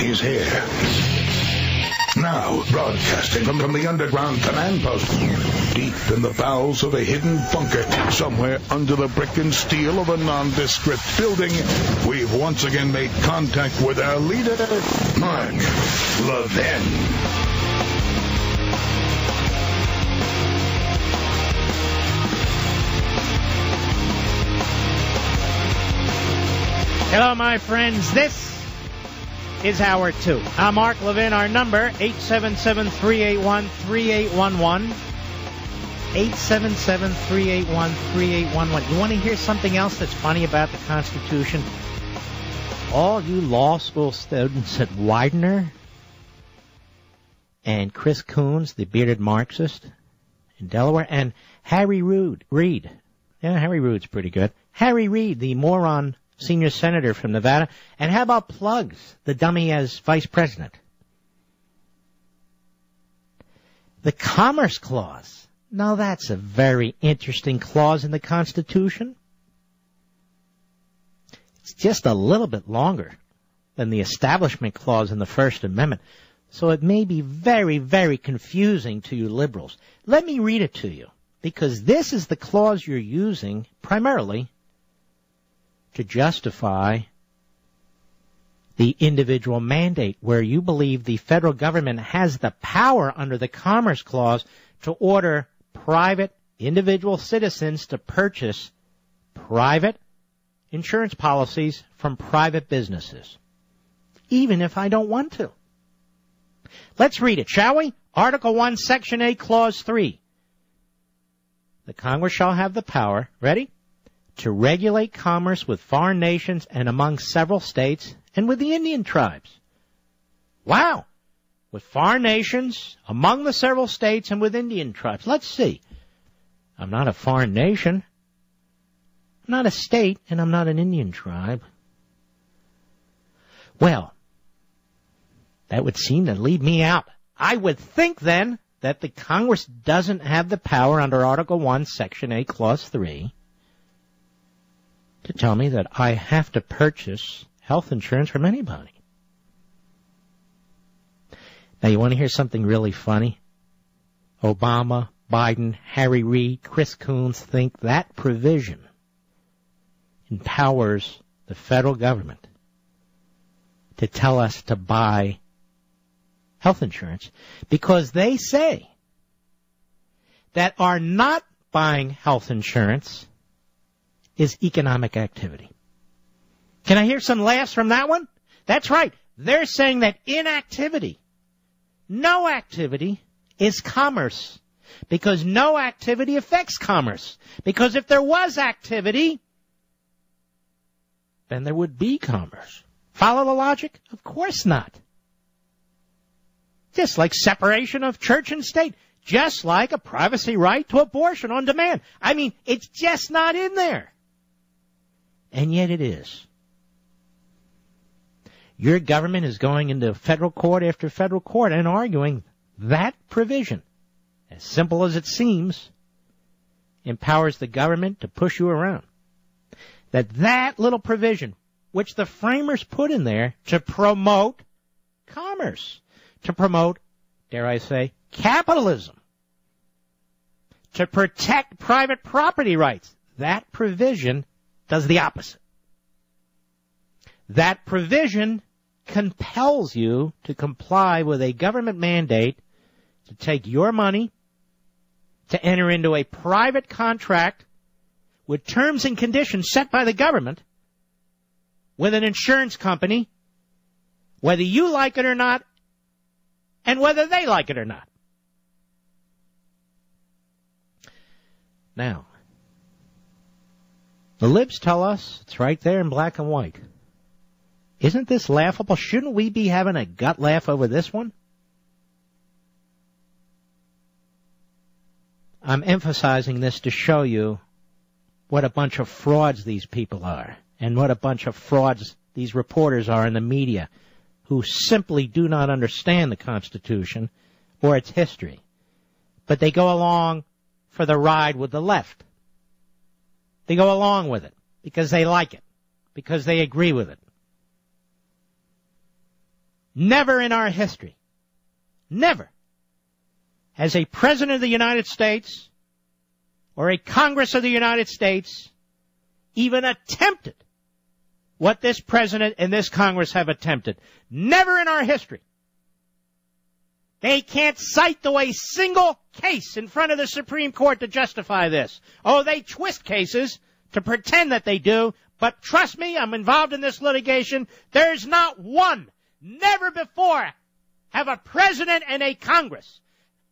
is here. Now, broadcasting from the underground command post, deep in the bowels of a hidden bunker, somewhere under the brick and steel of a nondescript building, we've once again made contact with our leader, Mark Levin. Hello, my friends. This is Hour 2. I'm Mark Levin. Our number, 877-381-3811. 877-381-3811. You want to hear something else that's funny about the Constitution? All you law school students at Widener and Chris Coons, the bearded Marxist in Delaware, and Harry Reid. Yeah, Harry Reid's pretty good. Harry Reid, the moron senior senator from Nevada. And how about Plugs, the dummy as vice president? The Commerce Clause. Now that's a very interesting clause in the Constitution. It's just a little bit longer than the Establishment Clause in the First Amendment. So it may be very, very confusing to you liberals. Let me read it to you, because this is the clause you're using primarily to justify the individual mandate, where you believe the federal government has the power under the Commerce Clause to order private individual citizens to purchase private insurance policies from private businesses, even if I don't want to. Let's read it, shall we? Article 1, Section 8, Clause 3. The Congress shall have the power, ready? To regulate commerce with foreign nations and among several states and with the Indian tribes. Wow! With foreign nations, among the several states, and with Indian tribes. Let's see. I'm not a foreign nation. I'm not a state, and I'm not an Indian tribe. Well, that would seem to leave me out. I would think, then, that the Congress doesn't have the power under Article 1, Section 8, Clause 3, to tell me that I have to purchase health insurance from anybody. Now, you want to hear something really funny? Obama, Biden, Harry Reid, Chris Coons think that provision empowers the federal government to tell us to buy health insurance, because they say that our not buying health insurance is economic activity. Can I hear some laughs from that one? That's right. They're saying that inactivity, no activity, is commerce, because no activity affects commerce. Because if there was activity, then there would be commerce. Follow the logic? Of course not. Just like separation of church and state. Just like a privacy right to abortion on demand. I mean, it's just not in there. And yet it is. Your government is going into federal court after federal court and arguing that provision, as simple as it seems, empowers the government to push you around. That little provision, which the framers put in there to promote commerce, to promote, dare I say, capitalism, to protect private property rights, that provision does the opposite. That provision compels you to comply with a government mandate to take your money, to enter into a private contract with terms and conditions set by the government with an insurance company, whether you like it or not, and whether they like it or not. Now, the libs tell us it's right there in black and white. Isn't this laughable? Shouldn't we be having a gut laugh over this one? I'm emphasizing this to show you what a bunch of frauds these people are, and what a bunch of frauds these reporters are in the media, who simply do not understand the Constitution or its history. But they go along for the ride with the left. They go along with it because they like it, because they agree with it. Never in our history, never has a president of the United States or a Congress of the United States even attempted what this president and this Congress have attempted. Never in our history. They can't cite to a single case in front of the Supreme Court to justify this. Oh, they twist cases to pretend that they do, but trust me, I'm involved in this litigation. There's not one, never before, have a president and a Congress,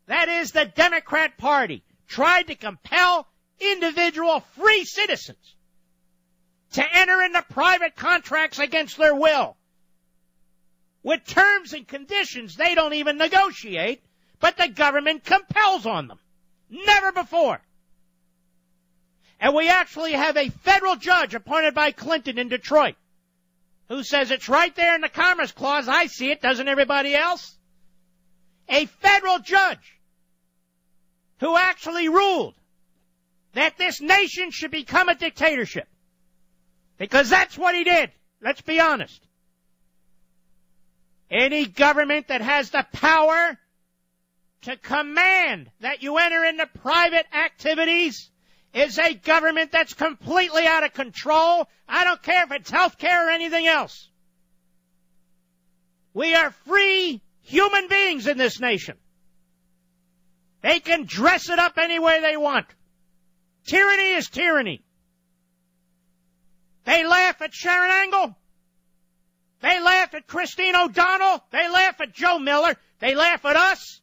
that is the Democrat Party, tried to compel individual free citizens to enter into private contracts against their will, with terms and conditions they don't even negotiate, but the government compels on them. Never before. And we actually have a federal judge appointed by Clinton in Detroit who says it's right there in the Commerce Clause. I see it. Doesn't everybody else? A federal judge who actually ruled that this nation should become a dictatorship. Because that's what he did. Let's be honest. Any government that has the power to command that you enter into private activities is a government that's completely out of control. I don't care if it's health care or anything else. We are free human beings in this nation. They can dress it up any way they want. Tyranny is tyranny. They laugh at Sharon Angle. They laugh at Christine O'Donnell. They laugh at Joe Miller. They laugh at us.